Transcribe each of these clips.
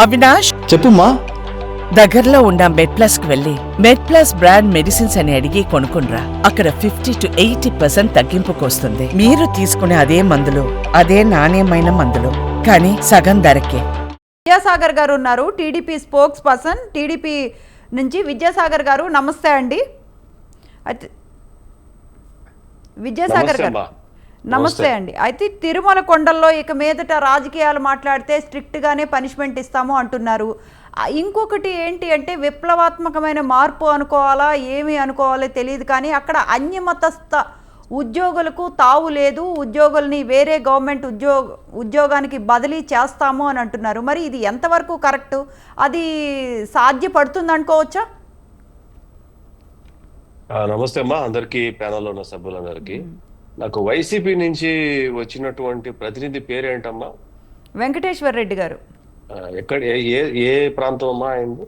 అవినాష్, చెప్పుమా. దగ్గరలో ఉన్న మెడ్ కు వెళ్ళి మెడ్ బ్రాండ్ మెడిసిన్స్ అని అడిగి కొనుక్కునరా. అక్కడ 50 to 80% తగ్గింపుకు వస్తుంది. మీరు తీసుకునే అదే మందులు, అదే నాణ్యమైన మందులు, కానీ సగం ధరకే. విద్యాసాగర్ గారు ఉన్నారు, టీడీపీ స్పోక్స్ పర్సన్. టీడీపీ నుంచి విద్యాసాగర్ గారు, నమస్తే అండి. విద్యాసాగర్ గారు నమస్తే అండి. అయితే తిరుమల కొండల్లో ఇక మీదట రాజకీయాలు మాట్లాడితే స్ట్రిక్ట్గానే పనిష్మెంట్ ఇస్తాము అంటున్నారు. ఇంకొకటి ఏంటి అంటే విప్లవాత్మకమైన మార్పు అనుకోవాలా ఏమి అనుకోవాలో తెలియదు, కానీ అక్కడ అన్యమతస్థ ఉద్యోగులకు తావు లేదు, ఉద్యోగుల్ని వేరే గవర్నమెంట్ ఉద్యోగానికి బదిలీ చేస్తాము అని అంటున్నారు. మరి ఇది ఎంతవరకు కరెక్టు, అది సాధ్యపడుతుంది అనుకోవచ్చా? నమస్తే అమ్మా, అందరికీ ప్యానల్లో ఉన్న సభ్యులందరికీ. నాకు వైసీపీ నుంచి వచ్చినటువంటి ప్రతినిధి పేరేంటమ్మా? వెంకటేశ్వర్ రెడ్డి గారు. ఎక్కడ ఏ ప్రాంతం అమ్మా అయింది?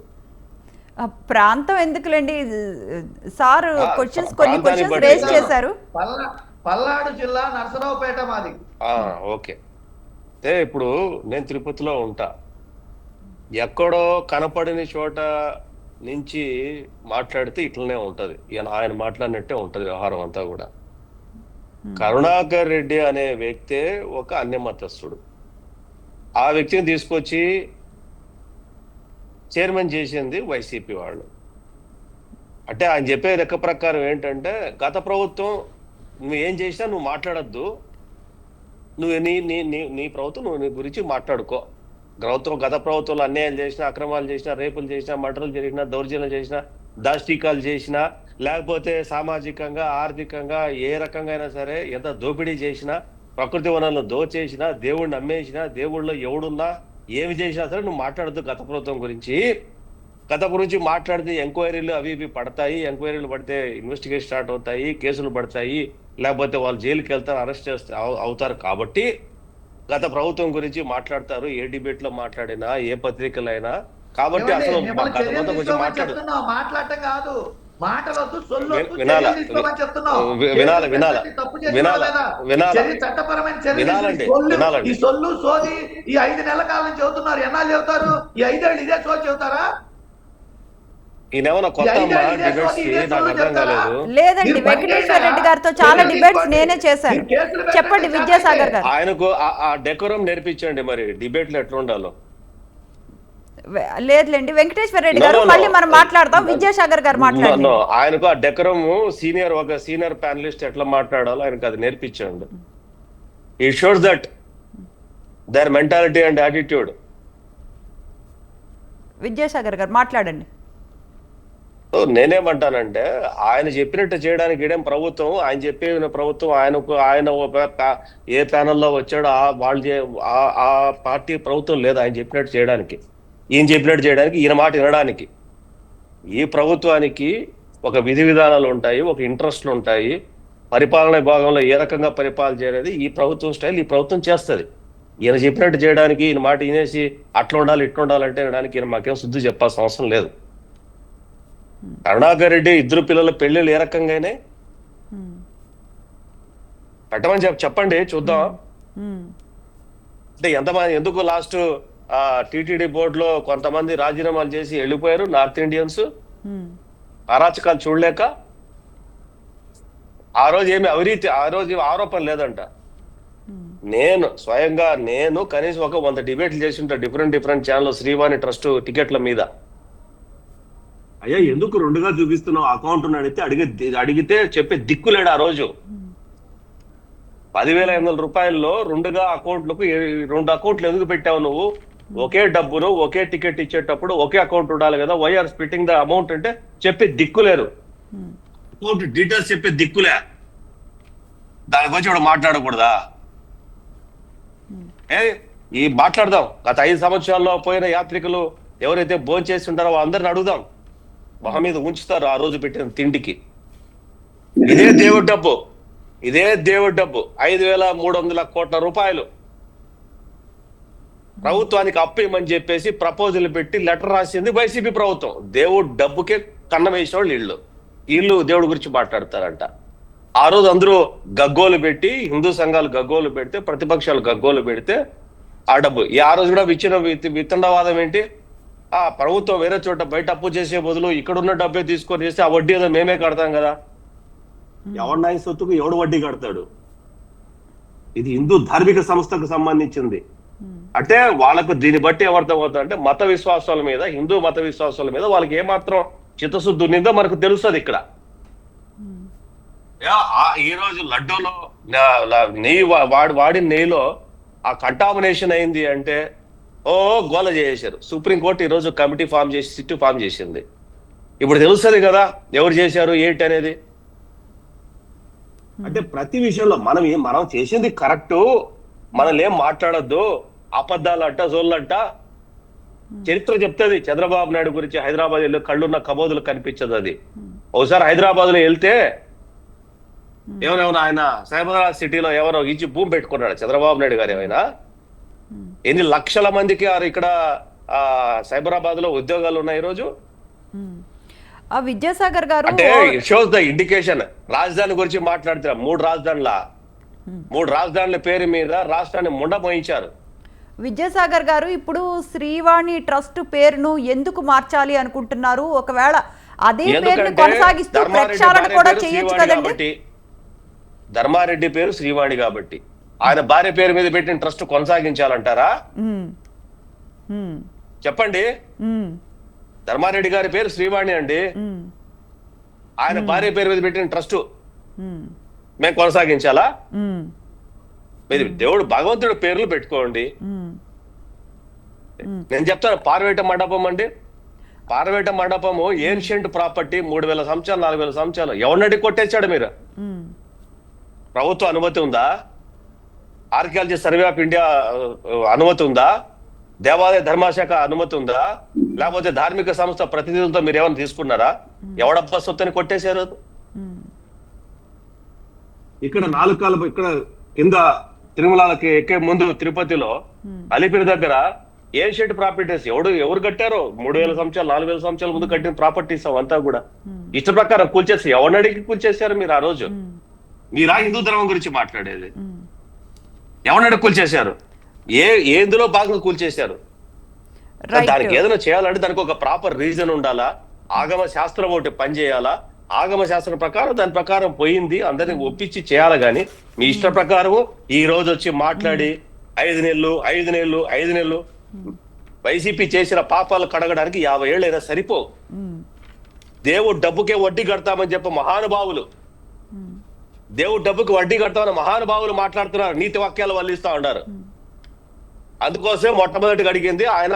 ప్రాంతం ఎందుకులేండి సార్, కొన్ని క్వశ్చన్స్ రేస్ చేశారు. పల్నాడు జిల్లా నరసరావుపేట మాది. ఓకే. ఇప్పుడు నేను తిరుపతిలో ఉంటా. ఎక్కడో కనపడిన చోట నుంచి మాట్లాడితే ఇట్లనే ఉంటది, ఆయన మాట్లాడినట్టే ఉంటది వ్యవహారం అంతా కూడా. కరుణాకర్ రెడ్డి అనే వ్యక్తే ఒక అన్యమతస్థుడు. ఆ వ్యక్తిని తీసుకొచ్చి చైర్మన్ చేసింది వైసీపీ వాళ్ళు. అంటే ఆయన చెప్పే లెక్క ప్రకారం ఏంటంటే, గత ప్రభుత్వం నువ్వు ఏం చేసినా నువ్వు మాట్లాడద్దు, నువ్వు నీ ప్రభుత్వం నువ్వు నీ గురించి మాట్లాడుకో. గత ప్రభుత్వంలో అన్యాయాలు చేసినా, అక్రమాలు చేసినా, రేపులు చేసినా, మర్డర్లు చేసినా, దౌర్జన్యం చేసినా, దాష్టికాలు చేసినా, లేకపోతే సామాజికంగా ఆర్థికంగా ఏ రకంగా అయినా సరే ఎంత దోపిడీ చేసినా, ప్రకృతి వనరులను దోచేసినా, దేవుడిని అమ్మేసినా, దేవుళ్ళలో ఎవడున్నా ఏమి చేసినా సరే నువ్వు మాట్లాడద్దు గత ప్రభుత్వం గురించి. గత గురించి మాట్లాడితే ఎంక్వైరీలు అవి ఇవి పడతాయి, ఎంక్వైరీలు పడితే ఇన్వెస్టిగేషన్ స్టార్ట్ అవుతాయి, కేసులు పడతాయి, లేకపోతే వాళ్ళు జైలుకి వెళ్తారు, అరెస్ట్ అవుతారు. కాబట్టి గత ప్రభుత్వం గురించి మాట్లాడతారు ఏ డిబేట్ లో మాట్లాడినా, ఏ పత్రికలు అయినా. కాబట్టి అసలు మాట్లాడటం కాదు, ఈ సొల్లు సోది ఈ 5 నెలల కాలం చెబుతున్నారు. ఎన్నాళ్ళు చెబుతారు? ఈ 5 ఏళ్ళు ఇదే సోది చెబుతారా? లేదండి, వెంకటేశ్వర రెడ్డి గారితో చాలా డిబేట్స్ నేనే చేశాను. చెప్పండి విద్యాసాగర్ గారు. ఆయనకు ఆ డెకోరం నేర్పించండి, మరి డిబేట్లు ఎట్లా ఉండాలో. లేదులేండి వెంకటేశ్వర రెడ్డి గారు, మళ్ళీ మనం మాట్లాడదాం. విద్యాసాగర్ గారు మాట్లాడండి. ఆయనకు ఆ డెకరమ్ ఒక సీనియర్ ప్యానలిస్ట్ ఎట్లా మాట్లాడాలో ఆయనకు అది నేర్పించండి. It shows that their mentality and attitude. Vidyasagar గారు మాట్లాడండి. నేనేమంటానంటే, ఆయన చెప్పినట్టు చేయడానికి ఇదేం ప్రభుత్వం, ఆయన చెప్పిన ప్రభుత్వం, ఆయన ఏ ప్యానల్లో వచ్చాడో ఆ పార్టీ ప్రభుత్వం లేదు ఆయన చెప్పినట్టు చేయడానికి. ఈయన చెప్పినట్టు చేయడానికి, ఈయన మాట వినడానికి. ఈ ప్రభుత్వానికి ఒక విధి విధానాలు ఉంటాయి, ఒక ఇంట్రెస్ట్లు ఉంటాయి. పరిపాలన విభాగంలో ఏ రకంగా పరిపాలన చేయలేదు ఈ ప్రభుత్వం స్టైల్ ఈ ప్రభుత్వం చేస్తుంది. ఈయన చెప్పినట్టు చేయడానికి, ఈయన మాట వినేసి అట్లా ఉండాలి ఇట్లా ఉండాలంటే వినడానికి ఈయన మాకేం శుద్ధి చెప్పాల్సిన అవసరం లేదు. కరుణాకర్ రెడ్డి 2 పిల్లల పెళ్లిళ్ళు ఏ రకంగానే పెట్టమని చెప్పండి చూద్దాం. అంటే ఎంతమంది ఎందుకు లాస్ట్ టీటీడీ బోర్డులో కొంతమంది రాజీనామాలు చేసి వెళ్ళిపోయారు నార్త్ ఇండియన్స్, అరాచకాలు చూడలేక. ఆ రోజు ఏమి అవినీతి, ఆ రోజు ఆరోపణ లేదంట. స్వయంగా నేను కనీసం ఒక 100 డిబేట్లు చేసి ఉంటా డిఫరెంట్ ఛానల్ శ్రీవాణి ట్రస్ట్ టికెట్ల మీద. అయ్యా ఎందుకు 2గా చూపిస్తున్నావు అకౌంట్ అడిగితే చెప్పే దిక్కులేడు. ఆ రోజు 10,500 రూపాయల్లో 2గా అకౌంట్లకు 2 అకౌంట్లు ఎందుకు పెట్టావు నువ్వు? ఒకే డబ్బును ఒకే టికెట్ ఇచ్చేటప్పుడు ఒకే అకౌంట్ ఉండాలి కదా. Why are splitting the amount అంటే చెప్పే దిక్కులేరు. అకౌంట్ డీటెయిల్స్ చెప్పే దిక్కులే. దాని గురించి ఇప్పుడు మాట్లాడకూడదా? ఈ మాట్లాడదాం. గత 5 సంవత్సరాల్లో పోయిన యాత్రికులు ఎవరైతే భోజనం చేసి ఉంటారో అందరిని అడుగుదాం. మొహం మీద ఉంచుతారు ఆ రోజు పెట్టిన తిండికి. ఇదే దేవుడి డబ్బు 5,300 కోట్ల రూపాయలు ప్రభుత్వానికి అప్పేయమని చెప్పేసి ప్రపోజల్ పెట్టి లెటర్ రాసింది వైసీపీ ప్రభుత్వం. దేవుడు డబ్బుకే కన్నం వేసిన వాళ్ళు వీళ్ళు దేవుడి గురించి మాట్లాడతారంట. ఆ రోజు అందరూ గగ్గోలు పెట్టి, హిందూ సంఘాలు గగ్గోలు పెడితే, ప్రతిపక్షాలు గగ్గోలు పెడితే ఆ డబ్బు ఆ రోజు కూడా ఇచ్చిన వితండవాదం ఏంటి? ఆ ప్రభుత్వం వేరే చోట బయట అప్పు చేసే బదులు ఇక్కడ ఉన్న డబ్బే తీసుకొని చేస్తే ఆ వడ్డీ ఏదో మేమే కడతాం కదా. ఎవరి సొత్తుకు ఎవడు వడ్డీ కడతాడు? ఇది హిందూ ధార్మిక సంస్థకు సంబంధించింది. అంటే వాళ్ళకు దీన్ని బట్టి ఏమర్థమవుతుంది అంటే మత విశ్వాసాల మీద, హిందూ మత విశ్వాసాల మీద వాళ్ళకి ఏమాత్రం చిత్తశుద్ధి ఉన్నదో మనకు తెలుస్తుంది ఇక్కడ. ఈ రోజు లడ్డూలో నెయ్యి వాడిన నెయ్యిలో ఆ కంటామినేషన్ అయింది అంటే గోల చేసేశారు. సుప్రీంకోర్టు ఈ రోజు కమిటీ ఫామ్ చేసి సిట్టు ఫామ్ చేసింది. ఇప్పుడు తెలుస్తుంది కదా ఎవరు చేశారు ఏంటి అనేది. అంటే ప్రతి విషయంలో మనం చేసింది కరెక్ట్, మనల్ని ఏం మాట్లాడద్దు, అబద్ధాలంట జోళ్ళంట. చరిత్ర చెప్తుంది చంద్రబాబు నాయుడు గురించి. హైదరాబాద్ వెళ్ళి కళ్ళున్న కబోదులు కనిపించదు అది. ఒకసారి హైదరాబాద్ లో వెళ్తే ఏమైనా ఆయన సైబరాబాద్ సిటీలో ఎవరో ఇచ్చి భూమి పెట్టుకున్నాడు చంద్రబాబు నాయుడు గారు. ఏమైనా ఎన్ని లక్షల మందికి ఇక్కడ సైబరాబాద్ లో ఉద్యోగాలు ఉన్నాయి ఈ రోజు. విద్యాసాగర్ గారు అంటే షోస్ ద ఇండికేషన్. రాజధాని గురించి మాట్లాడుతున్నా. 3 రాజధానుల పేరు మీద రాష్ట్రాన్ని ముండమోయించారు. విద్యాసాగర్ గారు ఇప్పుడు శ్రీవాణి ట్రస్ట్ పేరును ఎందుకు మార్చాలి అనుకుంటున్నారు? ఒకవేళ అదే పేరును కొనసాగిస్తూ ప్రక్షాళన కూడా చేయొచ్చు కదండి. ధర్మారెడ్డి పేరు శ్రీవాణి కాబట్టి ఆయన భార్య పేరు మీద పెట్టిన ట్రస్ట్ కొనసాగించాలంటారా? చెప్పండి. ధర్మారెడ్డి గారి పేరు శ్రీవాణి అండి. ఆయన భార్య పేరు మీద పెట్టిన ట్రస్ట్ మేము కొనసాగించాలా? మీరు దేవుడు భగవంతుడి పేర్లు పెట్టుకోండి. నేను చెప్తాను పార్వేట మండపం అండి. Parveta మండపము ancient property. 3000 సంవత్సరాలు 4000 సంవత్సరాలు ఎవరినడి కొట్టేశాడు మీరు? ప్రభుత్వ అనుమతి ఉందా? ఆర్కియాలజీ సర్వే ఆఫ్ ఇండియా అనుమతి ఉందా? దేవాలయ ధర్మశాఖ అనుమతి ఉందా? లేకపోతే ధార్మిక సంస్థ ప్రతినిధులతో మీరు ఏమైనా తీసుకున్నారా? ఎవడబ్బా సొత్తని కొట్టేశారు? ఇక్కడ 4 కాలు ఇక్కడ కింద తిరుమలకి ఎక్కే ముందు తిరుపతిలో అలిపిరి దగ్గర ఏన్షియంట్ ప్రాపర్టీస్ ఎవరు కట్టారో 3000 సంవత్సరాలు 4000 సంవత్సరాల ముందు కట్టిన ప్రాపర్టీస్ అవంతా కూడా ఇష్ట ప్రకారం కూల్చేసి ఎవరిని అడిగి కూల్చేశారు మీరు ఆ రోజు? మీరా హిందూ ధర్మం గురించి మాట్లాడేది? ఎవరిని అడిగి కూల్చేశారు? ఎందులో భాగంగా కూల్చేశారు? దానికి ఏదైనా చేయాలంటే దానికి ఒక ప్రాపర్ రీజన్ ఉండాలా? ఆగమ శాస్త్రం ఒకటి పనిచేయాలా? ఆగమ శాస్త్రం ప్రకారం దాని ప్రకారం పోయింది అందరిని ఒప్పించి చేయాలి. గాని మీ ఇష్ట ప్రకారం ఈ రోజు వచ్చి మాట్లాడి 5 నెలలు వైసీపీ చేసిన పాపాలు కడగడానికి 50 ఏళ్ళు అయినా సరిపో. దేవుడు డబ్బుకే వడ్డీ కడతామని చెప్పి మహానుభావులు, దేవుడు డబ్బుకి వడ్డీ కడతామని మహానుభావులు మాట్లాడుతున్నారు. నీతి వాక్యాలు వల్లిస్తా ఉన్నారు. అందుకోసం మొట్టమొదటిగా అడిగింది ఆయన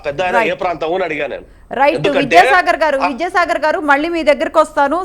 పెద్ద ఆయన ఏ ప్రాంతం అని అడిగాను నేను. రైట్. విద్యాసాగర్ గారు మళ్ళీ మీ దగ్గరకు వస్తాను.